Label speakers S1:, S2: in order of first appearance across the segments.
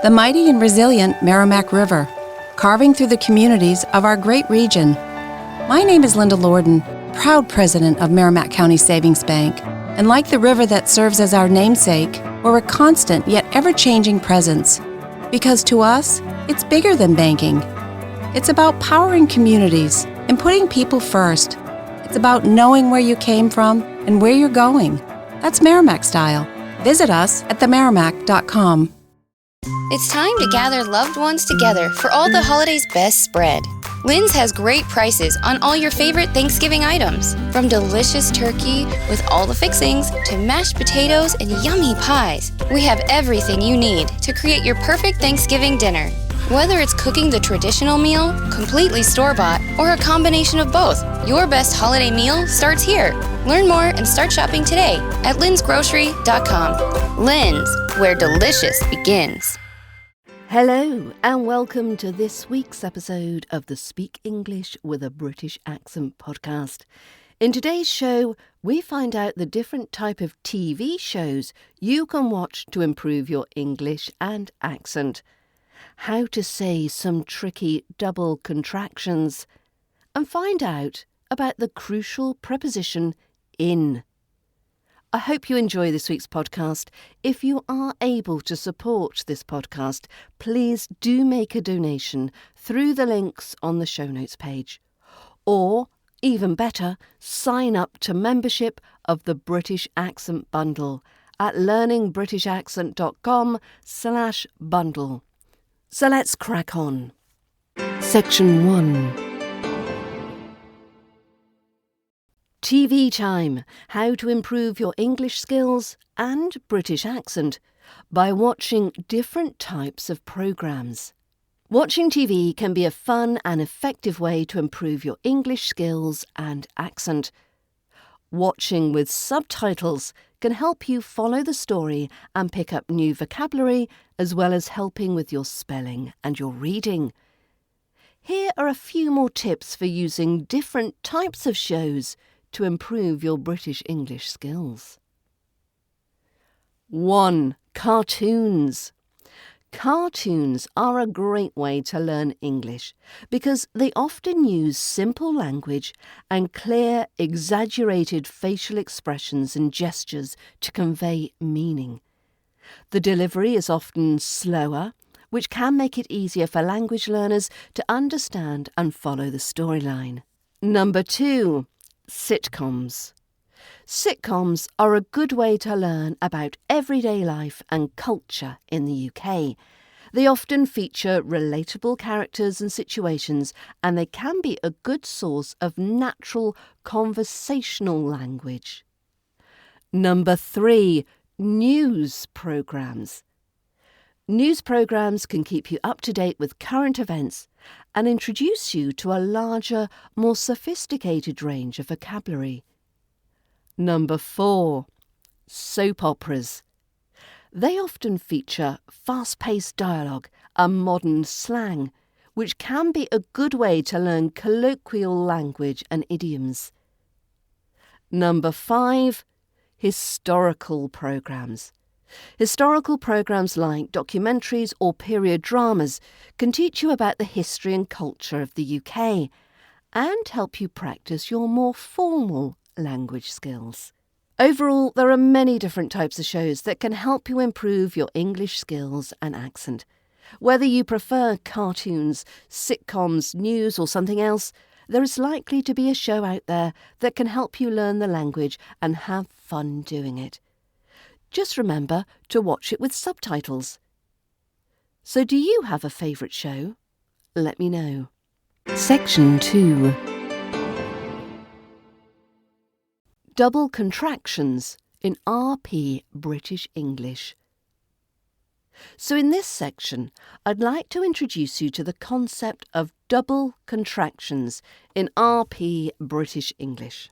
S1: the mighty and resilient Merrimack River, carving through the communities of our great region. My name is Linda Lorden, proud president of Merrimack County Savings Bank, and like the river that serves as our namesake, we're a constant yet ever-changing presence. Because to us, it's bigger than banking. It's about powering communities and putting people first. It's about knowing where you came from and where you're going. That's Merrimack style. Visit us at themerrimack.com.
S2: It's time to gather loved ones together for all the holidays' best spread. Lynn's has great prices on all your favorite Thanksgiving items, from delicious turkey with all the fixings to mashed potatoes and yummy pies. We have everything you need to create your perfect Thanksgiving dinner. Whether it's cooking the traditional meal, completely store-bought, or a combination of both, your best holiday meal starts here. Learn more and start shopping today at linsgrocery.com. Lynn's, where delicious begins.
S3: Hello and welcome to this week's episode of the Speak English with a British Accent podcast. In today's show, we find out the different type of TV shows you can watch to improve your English and accent, how to say some tricky double contractions, and find out about the crucial preposition in. I hope you enjoy this week's podcast. If you are able to support this podcast, please do make a donation through the links on the show notes page. Or, even better, sign up to membership of the British Accent Bundle at learningbritishaccent.com/bundle. So let's crack on. Section 1. TV time, how to improve your English skills and British accent by watching different types of programmes. Watching TV can be a fun and effective way to improve your English skills and accent. Watching with subtitles can help you follow the story and pick up new vocabulary, as well as helping with your spelling and your reading. Here are a few more tips for using different types of shows to improve your British English skills. 1. Cartoons. Cartoons are a great way to learn English because they often use simple language and clear, exaggerated facial expressions and gestures to convey meaning. The delivery is often slower, which can make it easier for language learners to understand and follow the storyline. Number 2. Sitcoms. Sitcoms are a good way to learn about everyday life and culture in the UK. They often feature relatable characters and situations, and they can be a good source of natural conversational language. Number 3. News programmes. News programmes can keep you up to date with current events and introduce you to a larger, more sophisticated range of vocabulary. Number 4. Soap operas. They often feature fast-paced dialogue and modern slang, which can be a good way to learn colloquial language and idioms. Number 5. Historical programmes. Historical programmes like documentaries or period dramas can teach you about the history and culture of the UK and help you practice your more formal language skills. Overall, there are many different types of shows that can help you improve your English skills and accent. Whether you prefer cartoons, sitcoms, news or something else, there is likely to be a show out there that can help you learn the language and have fun doing it. Just remember to watch it with subtitles. So do you have a favourite show? Let me know. Section 2. Double contractions in RP British English. So in this section, I'd like to introduce you to the concept of double contractions in RP British English.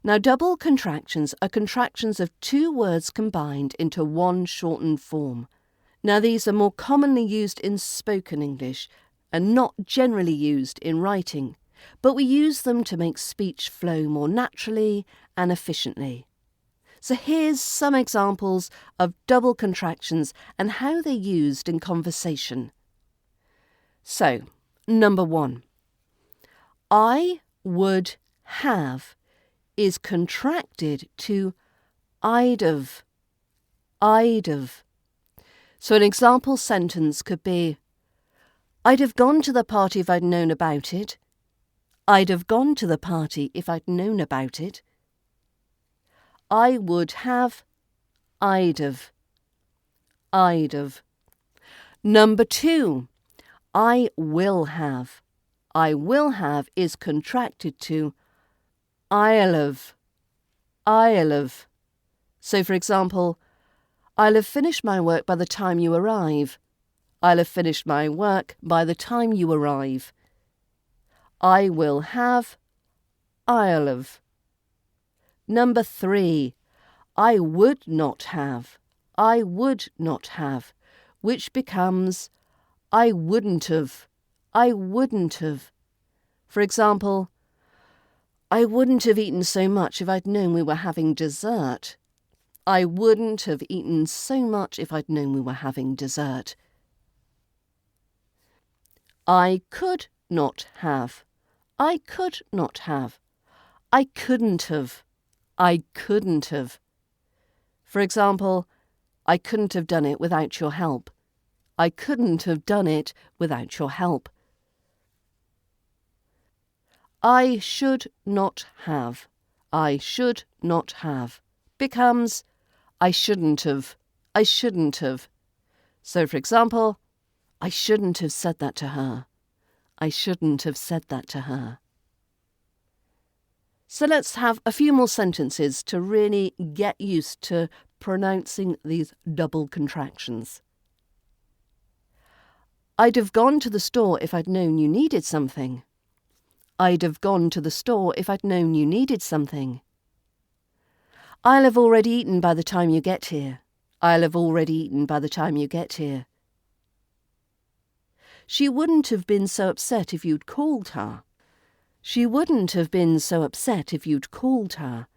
S3: Now, double contractions are contractions of two words combined into one shortened form. Now, these are more commonly used in spoken English and not generally used in writing, but we use them to make speech flow more naturally and efficiently. So here's some examples of double contractions and how they're used in conversation. So, number 1. I would have is contracted to I'd have. I'd have. So an example sentence could be, I'd have gone to the party if I'd known about it. I'd have gone to the party if I'd known about it. I would have, I'd have. I'd have. Number 2, I will have. I will have is contracted to I'll have. I'll have. So for example, I'll have finished my work by the time you arrive. I'll have finished my work by the time you arrive. I will have, I'll have. Number 3, I would not have. I would not have, which becomes I wouldn't have. I wouldn't have. For example, I wouldn't have eaten so much if I'd known we were having dessert. I wouldn't have eaten so much if I'd known we were having dessert. I could not have. I could not have. I couldn't have. I couldn't have. For example, I couldn't have done it without your help. I couldn't have done it without your help. I should not have. I should not have becomes I shouldn't have. I shouldn't have. So, for example, I shouldn't have said that to her. I shouldn't have said that to her. So let's have a few more sentences to really get used to pronouncing these double contractions. I'd have gone to the store if I'd known you needed something. I'd have gone to the store if I'd known you needed something. I'll have already eaten by the time you get here. I'll have already eaten by the time you get here. She wouldn't have been so upset if you'd called her. She wouldn't have been so upset if you'd called her.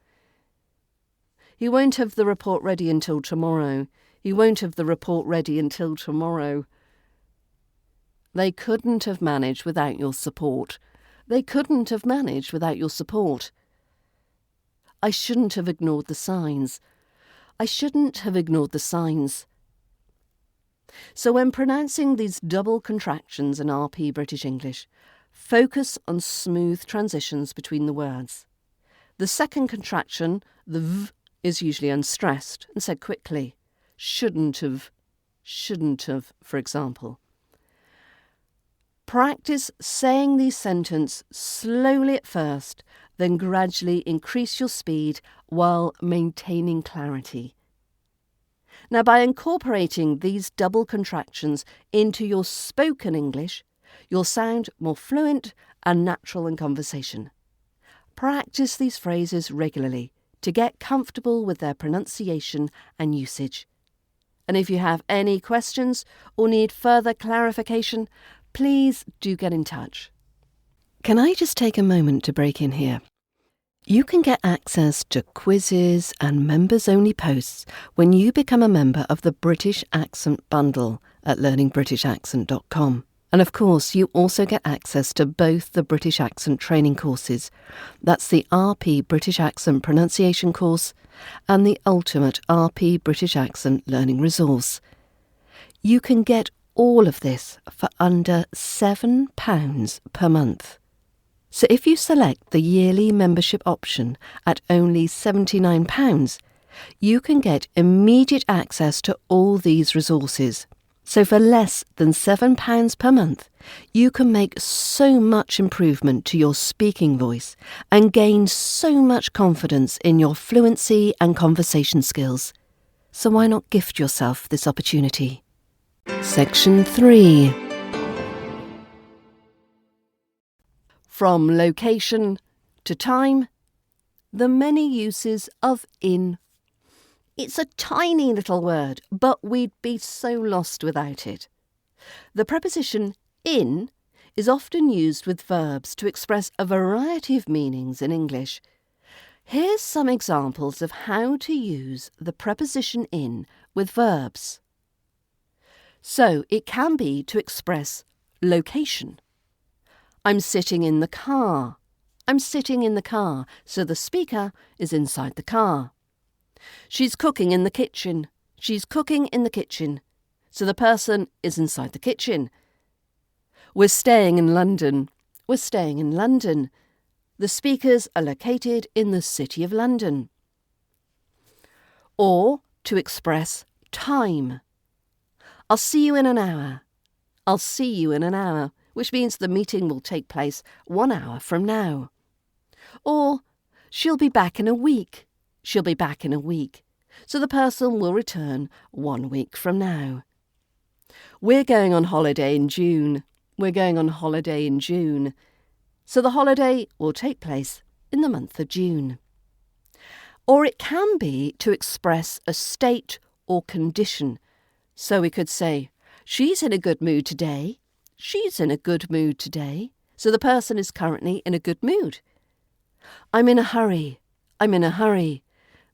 S3: He won't have the report ready until tomorrow. He won't have the report ready until tomorrow. They couldn't have managed without your support. They couldn't have managed without your support. I shouldn't have ignored the signs. I shouldn't have ignored the signs. So when pronouncing these double contractions in RP British English, focus on smooth transitions between the words. The second contraction, the v, is usually unstressed and said quickly. Shouldn't have, for example. Practice saying these sentences slowly at first, then gradually increase your speed while maintaining clarity. Now, by incorporating these double contractions into your spoken English, you'll sound more fluent and natural in conversation. Practice these phrases regularly to get comfortable with their pronunciation and usage. And if you have any questions or need further clarification, please do get in touch. Can I just take a moment to break in here? You can get access to quizzes and members-only posts when you become a member of the British Accent Bundle at learningbritishaccent.com. And of course, you also get access to both the British Accent training courses. That's the RP British Accent Pronunciation course and the Ultimate RP British Accent Learning Resource. You can get all of this for under £7 per month. So if you select the yearly membership option at only £79, you can get immediate access to all these resources. So for less than £7 per month, you can make so much improvement to your speaking voice and gain so much confidence in your fluency and conversation skills. So why not gift yourself this opportunity? Section 3. From location to time, the many uses of in. It's a tiny little word, but we'd be so lost without it. The preposition in is often used with verbs to express a variety of meanings in English. Here's some examples of how to use the preposition in with verbs. So it can be to express location. I'm sitting in the car. I'm sitting in the car, so the speaker is inside the car. She's cooking in the kitchen. She's cooking in the kitchen, so the person is inside the kitchen. We're staying in London. We're staying in London. The speakers are located in the City of London. Or to express time. I'll see you in an hour. I'll see you in an hour, which means the meeting will take place 1 hour from now. Or she'll be back in a week. She'll be back in a week, so the person will return 1 week from now. We're going on holiday in June. We're going on holiday in June, so the holiday will take place in the month of June. Or it can be to express a state or condition. So we could say, she's in a good mood today. She's in a good mood today. So the person is currently in a good mood. I'm in a hurry. I'm in a hurry.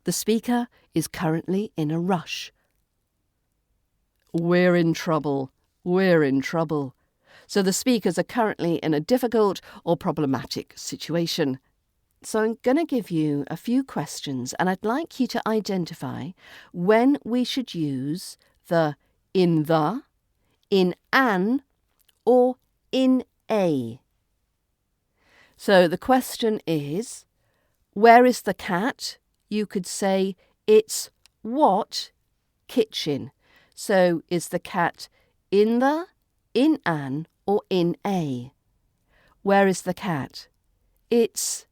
S3: The speaker is currently in a rush. We're in trouble. We're in trouble. So the speakers are currently in a difficult or problematic situation. So I'm going to give you a few questions and I'd like you to identify when we should use the in the, in an, or in a. So the question is, where is the cat? You could say it's what kitchen. So is the cat in the, in an, or in a? Where is the cat? It's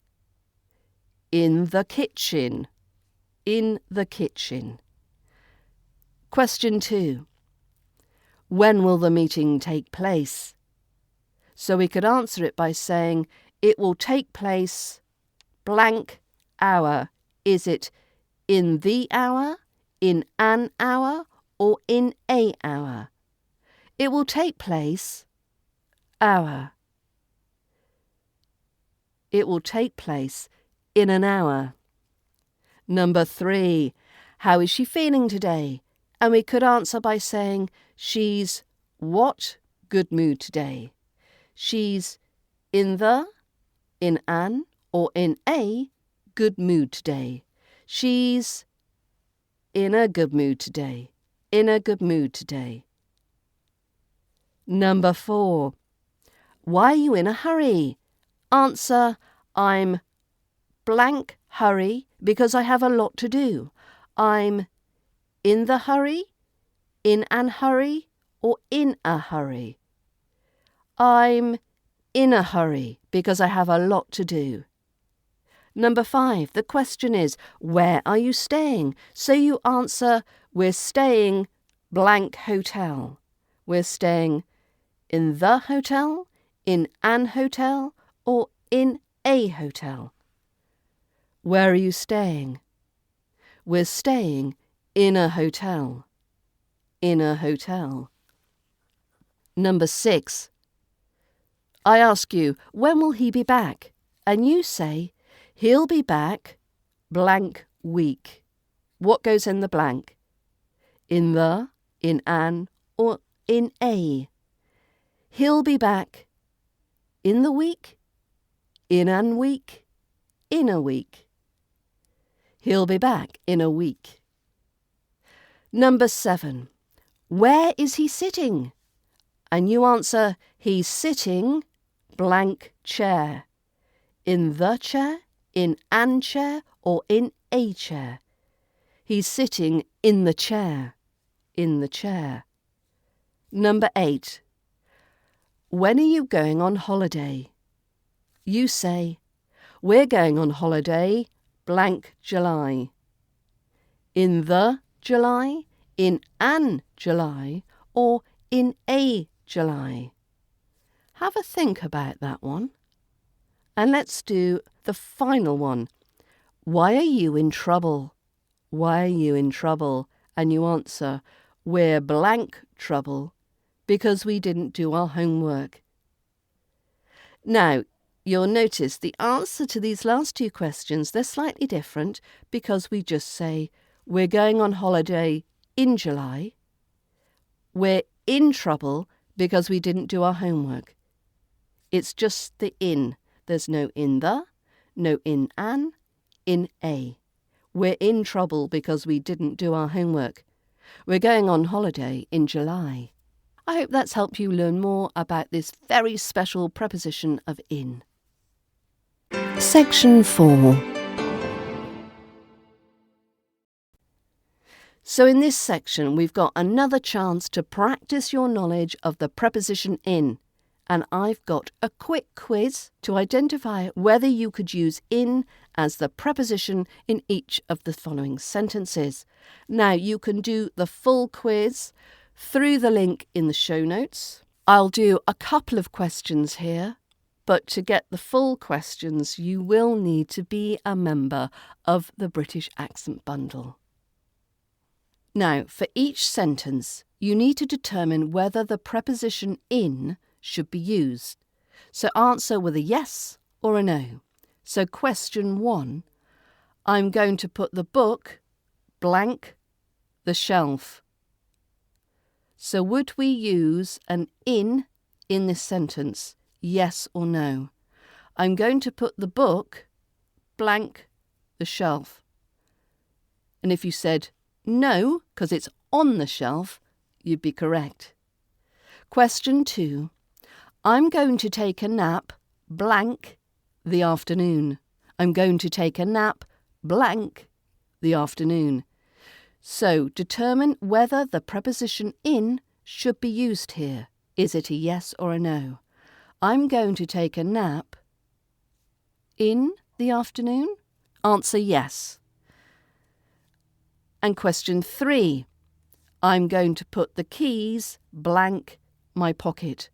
S3: in the kitchen. In the kitchen. Question 2. When will the meeting take place? So we could answer it by saying it will take place blank hour. Is it in the hour, in an hour, or in a hour? It will take place hour. It will take place in an hour. Number 3. How is she feeling today? And we could answer by saying she's what good mood today? She's in the, in an, or in a good mood today. She's in a good mood today. In a good mood today. Number 4. Why are you in a hurry? Answer, I'm blank hurry because I have a lot to do. I'm in the hurry, in an hurry, or in a hurry. I'm in a hurry because I have a lot to do. Number 5, the question is, where are you staying? So you answer, we're staying blank hotel. We're staying in the hotel, in an hotel, or in a hotel. Where are you staying? We're staying in a hotel. In a hotel. Number 6. I ask you, when will he be back? And you say, he'll be back blank week. What goes in the blank? In the, in an, or in a. He'll be back in the week, in an week, in a week. He'll be back in a week. Number 7. Where is he sitting? And you answer, he's sitting blank chair. In the chair, in an chair, or in a chair. He's sitting in the chair. In the chair. Number 8. When are you going on holiday? You say, we're going on holiday blank July. In the July, in an July, or in a July. Have a think about that one. And let's do the final one. Why are you in trouble? Why are you in trouble? And you answer, we're blank trouble because we didn't do our homework. Now, you'll notice the answer to these last two questions, they're slightly different because we just say, we're going on holiday in July. We're in trouble because we didn't do our homework. It's just the in. There's no in the, no in an, in a. We're in trouble because we didn't do our homework. We're going on holiday in July. I hope that's helped you learn more about this very special preposition of in. Section 4. So in this section, we've got another chance to practice your knowledge of the preposition in. And I've got a quick quiz to identify whether you could use in as the preposition in each of the following sentences. Now, you can do the full quiz through the link in the show notes. I'll do a couple of questions here, but to get the full questions, you will need to be a member of the British Accent Bundle. Now, for each sentence, you need to determine whether the preposition in should be used. So answer with a yes or a no. So question 1, I'm going to put the book blank the shelf. So would we use an in this sentence, yes or no? I'm going to put the book blank the shelf. And if you said no, because it's on the shelf, you'd be correct. Question 2, I'm going to take a nap blank the afternoon. I'm going to take a nap blank the afternoon. So determine whether the preposition in should be used here. Is it a yes or a no? I'm going to take a nap in the afternoon. Answer yes. And question 3, I'm going to put the keys blank my pocket.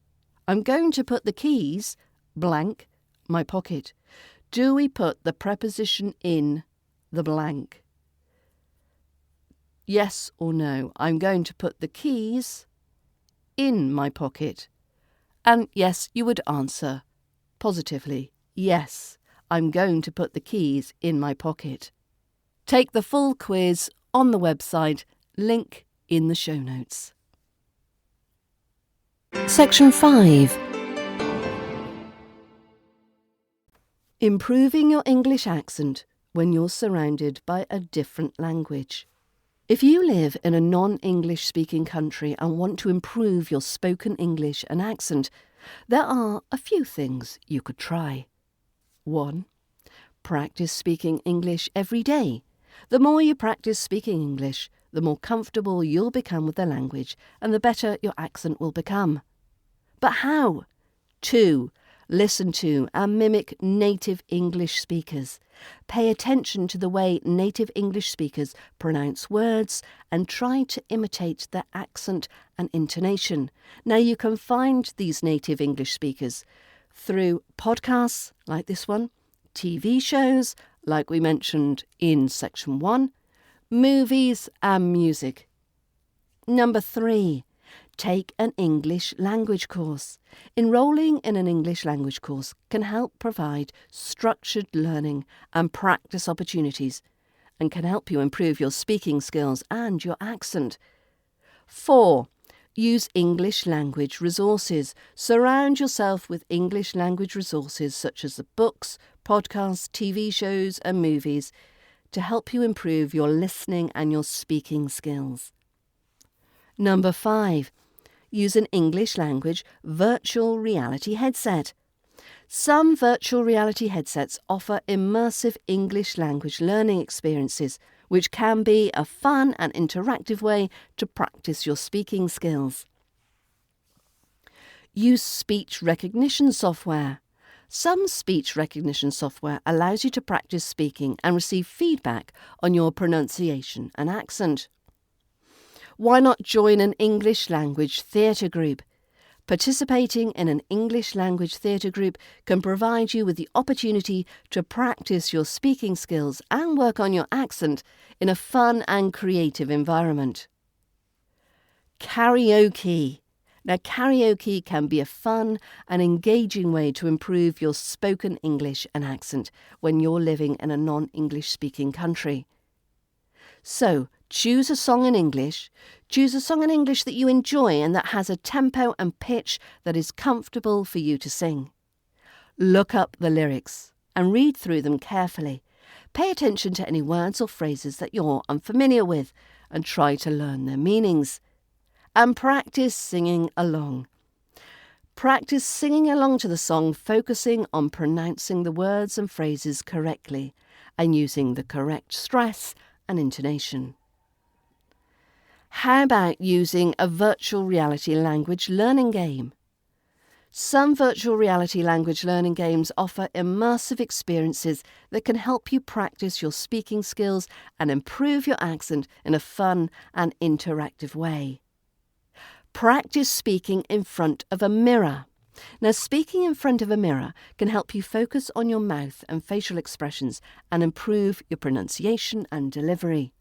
S3: I'm going to put the keys blank my pocket. Do we put the preposition in the blank? Yes or no? I'm going to put the keys in my pocket. And yes, you would answer positively. Yes, I'm going to put the keys in my pocket. Take the full quiz on the website, link in the show notes. Section 5. Improving your English accent when you're surrounded by a different language. If you live in a non-English speaking country and want to improve your spoken English and accent, there are a few things you could try. 1. Practice speaking English every day. The more you practice speaking English, the more comfortable you'll become with the language and the better your accent will become. But how? 2. Listen to and mimic native English speakers. Pay attention to the way native English speakers pronounce words and try to imitate their accent and intonation. Now, you can find these native English speakers through podcasts like this one, TV shows like we mentioned in section 1, movies and music. Number 3. Take an English language course. Enrolling in an English language course can help provide structured learning and practice opportunities and can help you improve your speaking skills and your accent. 4. Use English language resources. Surround yourself with English language resources such as the books, podcasts, TV shows and movies to help you improve your listening and your speaking skills. Number 5. Use an English language virtual reality headset. Some virtual reality headsets offer immersive English language learning experiences, which can be a fun and interactive way to practice your speaking skills. Use speech recognition software. Some speech recognition software allows you to practice speaking and receive feedback on your pronunciation and accent. Why not join an English language theatre group? Participating in an English language theatre group can provide you with the opportunity to practice your speaking skills and work on your accent in a fun and creative environment. Karaoke. Now, karaoke can be a fun and engaging way to improve your spoken English and accent when you're living in a non-English speaking country. So, choose a song in English. Choose a song in English that you enjoy and that has a tempo and pitch that is comfortable for you to sing. Look up the lyrics and read through them carefully. Pay attention to any words or phrases that you're unfamiliar with and try to learn their meanings. And practice singing along. Practice singing along to the song, focusing on pronouncing the words and phrases correctly and using the correct stress and intonation. How about using a virtual reality language learning game? Some virtual reality language learning games offer immersive experiences that can help you practice your speaking skills and improve your accent in a fun and interactive way. Practice speaking in front of a mirror. Now, speaking in front of a mirror can help you focus on your mouth and facial expressions and improve your pronunciation and delivery.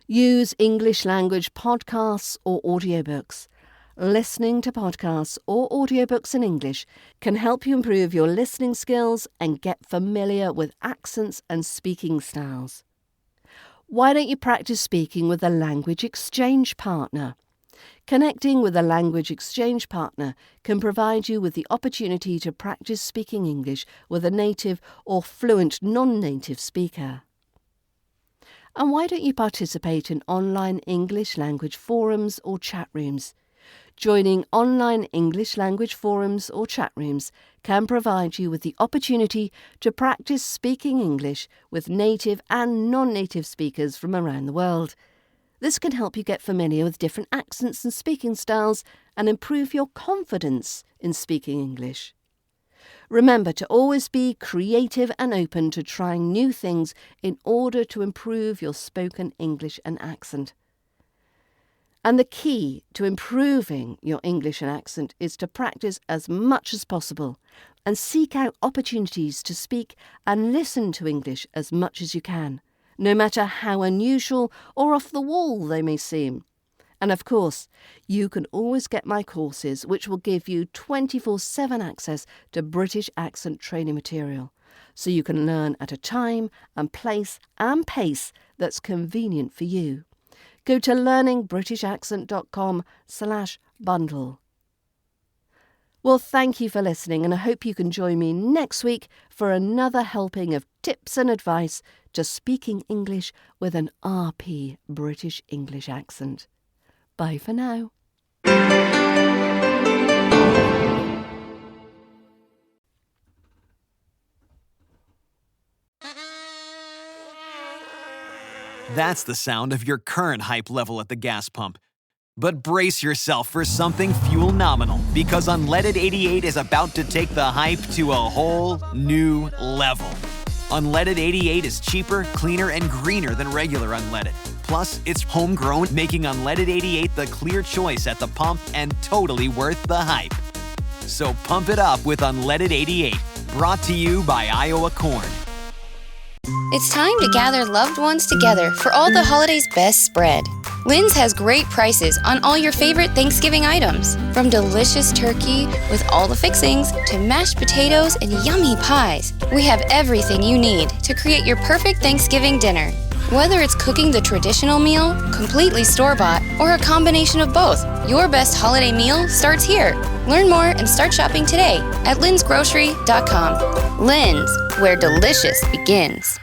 S3: Use English language podcasts or audiobooks. Listening to podcasts or audiobooks in English can help you improve your listening skills and get familiar with accents and speaking styles. Why don't you practice speaking with a language exchange partner? Connecting with a language exchange partner can provide you with the opportunity to practice speaking English with a native or fluent non-native speaker. And why don't you participate in online English language forums or chat rooms? Joining online English language forums or chat rooms can provide you with the opportunity to practice speaking English with native and non-native speakers from around the world. This can help you get familiar with different accents and speaking styles and improve your confidence in speaking English. Remember to always be creative and open to trying new things in order to improve your spoken English and accent. And the key to improving your English and accent is to practice as much as possible and seek out opportunities to speak and listen to English as much as you can, no matter how unusual or off the wall they may seem. And of course, you can always get my courses, which will give you 24/7 access to British accent training material, so you can learn at a time and place and pace that's convenient for you. Go to learningbritishaccent.com/bundle. Well, thank you for listening, and I hope you can join me next week for another helping of tips and advice to speaking English with an RP British English accent. Bye for now.
S4: That's the sound of your current hype level at the gas pump. But brace yourself for something fuel-nominal, because Unleaded 88 is about to take the hype to a whole new level. Unleaded 88 is cheaper, cleaner, and greener than regular unleaded. Plus, it's homegrown, making Unleaded 88 the clear choice at the pump and totally worth the hype. So pump it up with Unleaded 88, brought to you by Iowa Corn.
S2: It's time to gather loved ones together for all the holidays' best spread. Lynn's has great prices on all your favorite Thanksgiving items, from delicious turkey with all the fixings to mashed potatoes and yummy pies. We have everything you need to create your perfect Thanksgiving dinner. Whether it's cooking the traditional meal, completely store-bought, or a combination of both, your best holiday meal starts here. Learn more and start shopping today at lynsgrocery.com. Lynn's, where delicious begins.